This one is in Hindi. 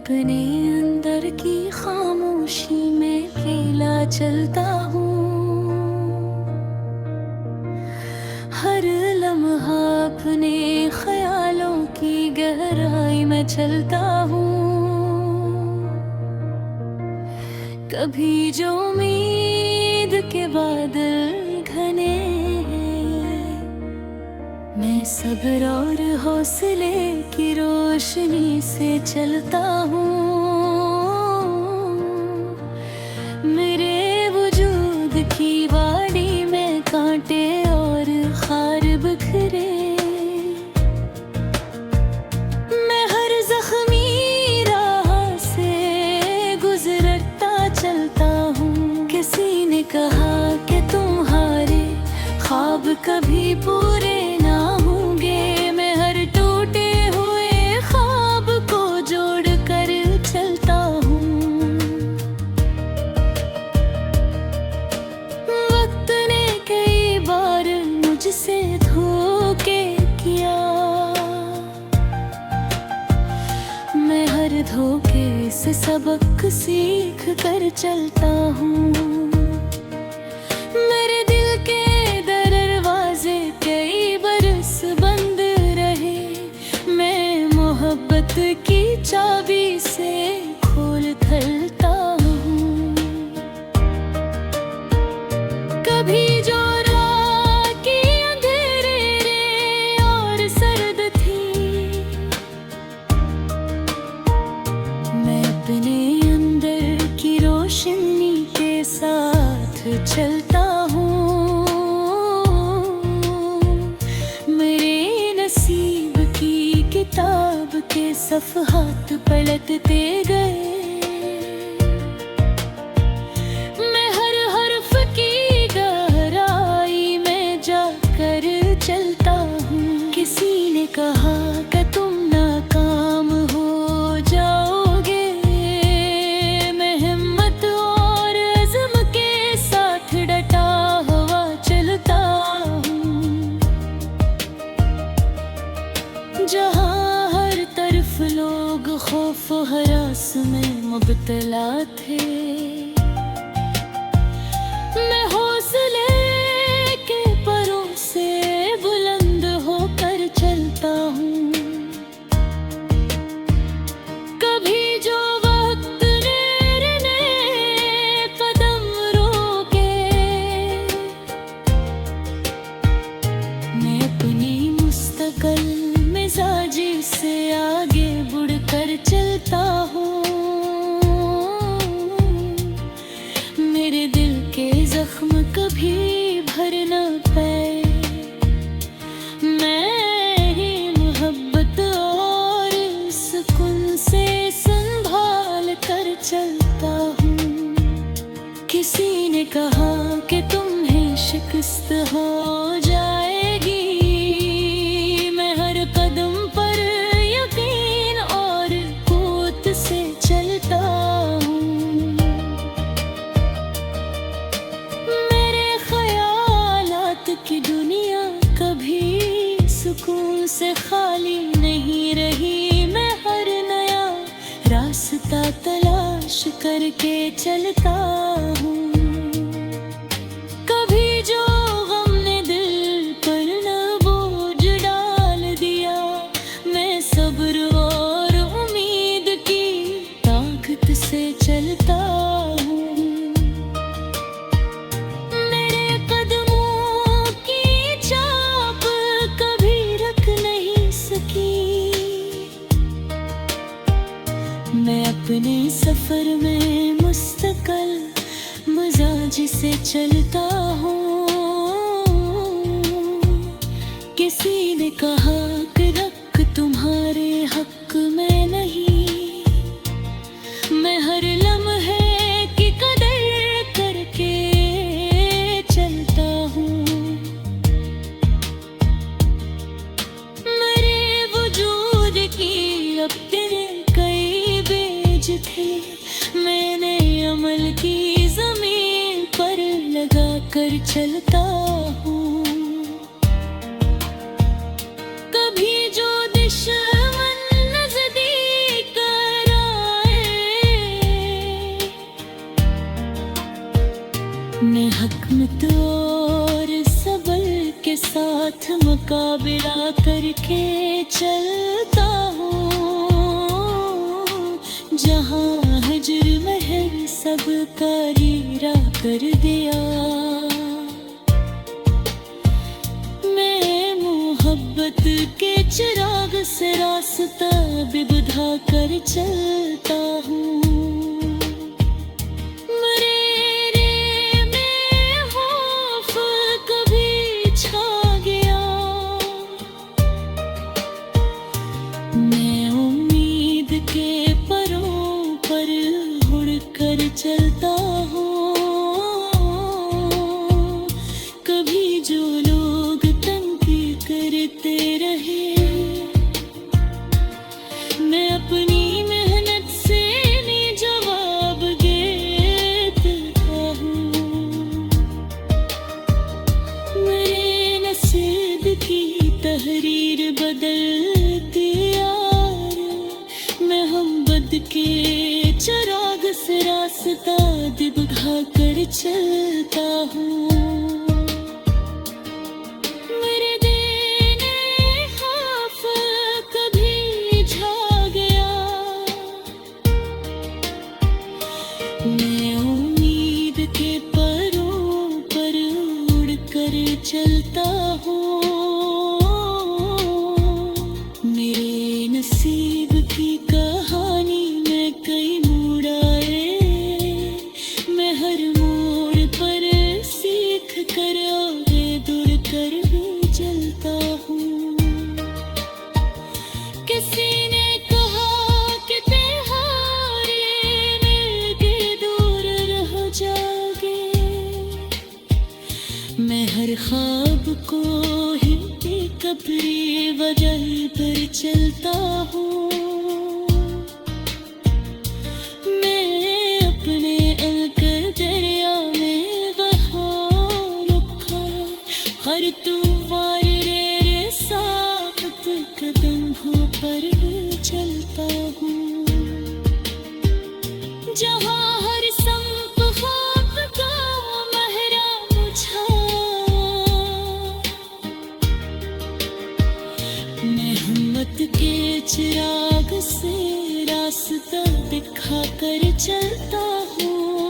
अपने अंदर की खामोशी में अकेला चलता हूँ। हर लम्हा अपने ख्यालों की गहराई में चलता हूँ। कभी जो उम्मीद के बादल घने, मैं सब्र और हौसले की रोशनी से चलता हूँ। मेरे वजूद की वाड़ी में कांटे और खार बिखरे, मैं हर जख्मी राह से गुजरता चलता हूँ। किसी ने कहा कि तुम्हारे ख्वाब कभी पूरे ना होंगे, मैं हर टूटे हुए ख्वाब को जोड़ कर चलता हूँ। वक्त ने कई बार मुझसे धोखे किया, मैं हर धोखे से सबक सीख कर चलता हूँ। मेरे दिल के दरवाजे कई बरस बंद रहे, मैं मोहब्बत की चाबी से खोल थलता हूँ। कभी जो रात की अंधेरे और सर्द थी, मैं अपने अंदर की रोशनी के साथ चलता हूँ। मेरे नसीब की किताब के सफ़हात पलटते गए, मैं हर हर्फ की गहराई में जाकर चलता हूँ। किसी ने कहा कि तुम नाकाम हो जाओगे, मैं हिम्मत और अज़्म के साथ डटा हुआ चलता हूँ। जहाँ हर तरफ लोग खौफ हरास में मुब्तला थे, मैं हौसले के परों से बुलंद होकर चलता हूँ। कभी जो वक्त ने कदम रोके, मैं अपनी मुस्तकिल मिजाजी से आगे बढ़कर चलता हूँ। मेरे दिल के जख्म कभी भर न पाए, मैं ही मोहब्बत और सुकून से संभाल कर चलता हूँ। किसी ने कहा कि तुम्हें शिकस्त हो जाएगी, मैं हर कदम पर यकीन और कुव्वत से चलता हूँ। मेरे ख्यालात की दुनिया कभी सुकून से खाली नहीं रही, मैं हर नया रास्ता तलाश करके चलता हूँ। कभी जो गम ने दिल पर न बोझ डाल दिया, मैं सब्र और उम्मीद की ताकत से चलता हूँ। मेरे कदमों की छाप कभी रख नहीं सकी, मैं अपने सफर में मुस्तकिल मिजाज से चलता हूँ। किसी ने कहा कि रख तुम्हारे हक में नहीं, मैं हर लम्हे की कदर करके चलता हूँ। मेरे वजूद की अब तेरे कई बेज थे, मैंने अमल की ज़मीन पर लगा कर चलता हूँ। कभी जो दुश्मन नज़दीक साथ मुकाबला करके चलता हूँ। जहाँ हजर महर सब का हीरा कर दिया, मैं मोहब्बत के चिराग से रास्ता भी बुझा कर चलता हूँ। चलता हूँ, कभी जो लोग तंगी करते रहे, मैं अपनी मेहनत से नहीं जवाब देता हूँ। मेरे नसीब की तहरीर बदलती यार, मैं हम बद के चिराग से रास्ता दिखा कर चलता हूँ। मेरे देने खौफ कभी झा गया, मैं उम्मीद के परों पर उड़ कर चलता हूँ। मेरे नसीब की कहानी में कई मोड़ आए, मैं हर मोड़ पर सीख कर आगे दूर कर भी चलता हूँ। किसी ने कहा कि त्योहार मिलके दूर रह जाओगे, मैं हर ख्वाब को ही एक अपनी वजह पर चलता हूँ। मैं अपने अलकर दरिया में बहा रुखा, हर तूफान रे साथ कदम हो पर चलता हूँ। जहाँ हर संप ख्वाब का महरा मुझा, मैं हिम्मत के चिराग से रास्ता दिखा कर चलता हूँ।